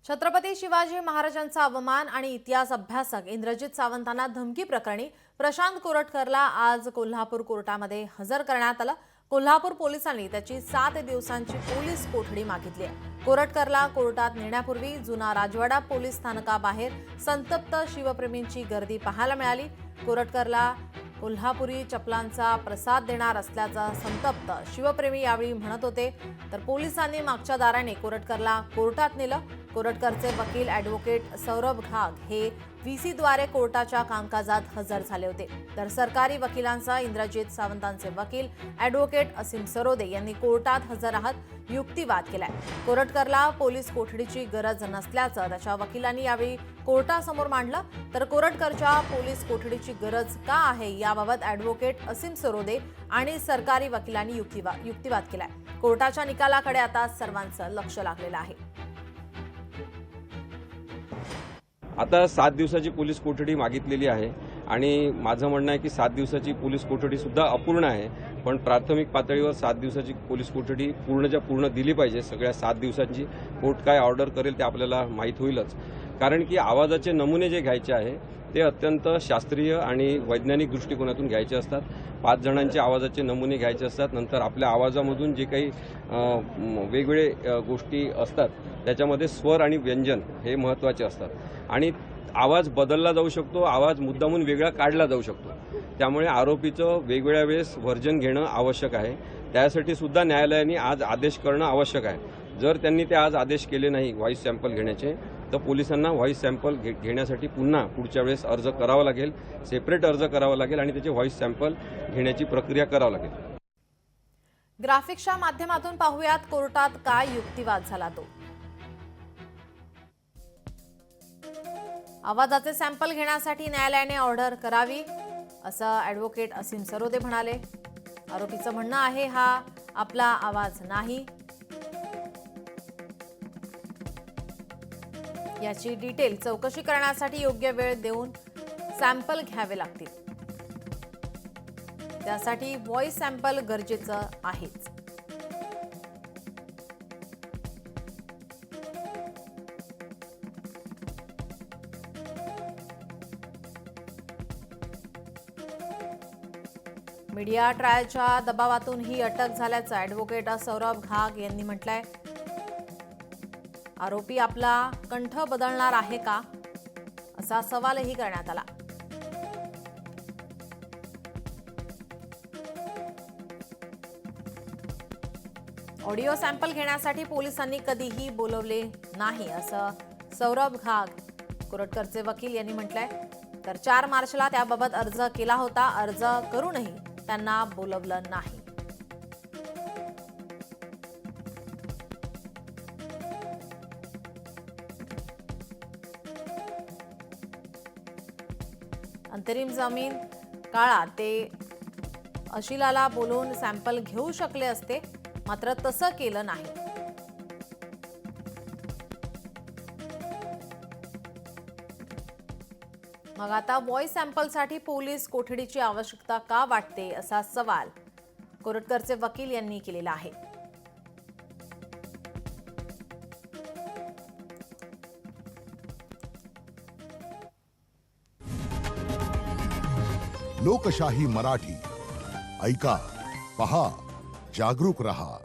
छत्रपती शिवाजी महाराजांचा अवमान आणि इतिहास अभ्यासक इंद्रजित सावंतांना धमकी प्रकरणी प्रशांत कोरटकरला आज कोल्हापूर कोर्टामध्ये हजर करण्यात आलं। कोल्हापूर पोलिसांनी त्याची 7 दिवसांची पोलीस कोठडी मागितली आहे। कोरटकरला कोर्टात नेण्यापूर्वी जुना राजवाडा पोलीस स्थानकाबाहेर संतप्त शिवप्रेमींची गर्दी पाहायला मिळाली। कोरटकरला कोल्हापुरी चपलांचा प्रसाद देणार असल्याचा संतप्त शिवप्रेमी यावेळी म्हणत होते। तर पोलिसांनी मागच्या दाराने कोरटकरला कोर्टात नेलं। कोरटकरचे वकील ॲडव्होकेट सौरभ घाग हे व्हीसीद्वारे कोर्टाच्या कामकाजात हजर झाले होते। तर सरकारी वकिलांचा इंद्रजित सावंतांचे वकील ॲडव्होकेट असीम सरोदे यांनी कोर्टात हजर राहत युक्तिवाद केलाय। कोरटकरला पोलीस कोठडीची गरज नसल्याचं त्याच्या वकिलांनी यावेळी कोर्टासमोर मांडलं। तर कोरटकरच्या पोलीस कोठडीची गरज का आहे याबाबत ॲडव्होकेट असीम सरोदे आणि सरकारी वकिलांनी युक्तिवाद केलाय। कोर्टाच्या निकालाकडे आता सर्वांचं लक्ष लागलेलं आहे। आता 7 दिवसाची पोलीस कोठडी मागितलेली आहे आणि माझं म्हणणं आहे की 7 दिवसाची पोलीस कोठडी सुद्धा अपूर्ण आहे, पण प्राथमिक पातळीवर 7 दिवसाची पोलीस कोठडी पूर्णच्या पूर्ण दिली पाहिजे। सगळ्या 7 दिवसांची कोर्ट काय ऑर्डर करेल ते आपल्याला माहीत होईलच, कारण की आवाजाचे नमुने जे घ्यायचे आहे ते अत्यंत शास्त्रीय आणि वैज्ञानिक दृष्टिकोनातून घ्यायचे असतात। 5 जणांचे आवाजाचे नमुने घ्यायचे असतात। नंतर आपल्या आवाजामधून जे काही वेगवेगळे गोष्टी असतात त्याच्यामध्ये स्वर आणि व्यंजन हे महत्त्वाचे असतात आणि आवाज बदलला जाऊ शकतो, आवाज मुद्दामून वेगळा काढला जाऊ शकतो। त्यामुळे आरोपीचं वेगवेगळ्या वेळेस व्हर्जन घेणं आवश्यक आहे। त्यासाठी सुद्धा न्यायालयाने आज आदेश करणं आवश्यक आहे। जर त्यांनी ते आज आदेश केले नाही व्हॉइस सॅम्पल घेण्याचे, तर पोलिसांना व्हॉइस सॅम्पल घेण्यासाठी पुन्हा पुढच्या वेळेस अर्ज करावा लागेल, सेपरेट अर्ज करावा लागेल आणि त्याचे व्हॉइस सॅम्पल घेण्याची प्रक्रिया करावी लागेल। ग्राफिक्सच्या माध्यमातून पाहूयात कोर्टात काय युक्तिवाद झाला तो। आवाजाचे सॅम्पल घेण्यासाठी न्यायालयाने ऑर्डर करावी असं ॲडव्होकेट असीम सरोदे म्हणाले। आरोपीचं म्हणणं आहे हा आपला आवाज नाही, याची डिटेल चौकशी करण्यासाठी योग्य वेळ देऊन सॅम्पल घ्यावे लागतील, त्यासाठी व्हॉइस सॅम्पल गरजेचं आहेच। मीडिया ट्रायलच्या दबावातून ही अटक झाल्याचं ॲडव्होकेट सौरभ घाग यांनी म्हटलंय। आरोपी आपला कंठ बदलणार आहे का असा सवालही करण्यात आला। ऑडिओ सॅम्पल घेण्यासाठी पोलिसांनी कधीही बोलवले नाही असं सौरभ घाग कोरटकरचे वकील यांनी म्हटलंय। तर 4 मार्चला त्याबाबत अर्ज केला होता, अर्ज करूनही त्यांना बोलवलं नाही। अंतरिम जामीन काळात ते अशिलाला बोलवून सॅम्पल घेऊ शकले असते, मात्र तसं केलं नाही। मग आता व्हॉइस सॅम्पलसाठी पोलीस कोठडीची आवश्यकता का वाटते असा सवाल कोरटकरचे वकील यांनी केलेला आहे। लोकशाही मराठी ऐका, पहा, जागरूक रहा।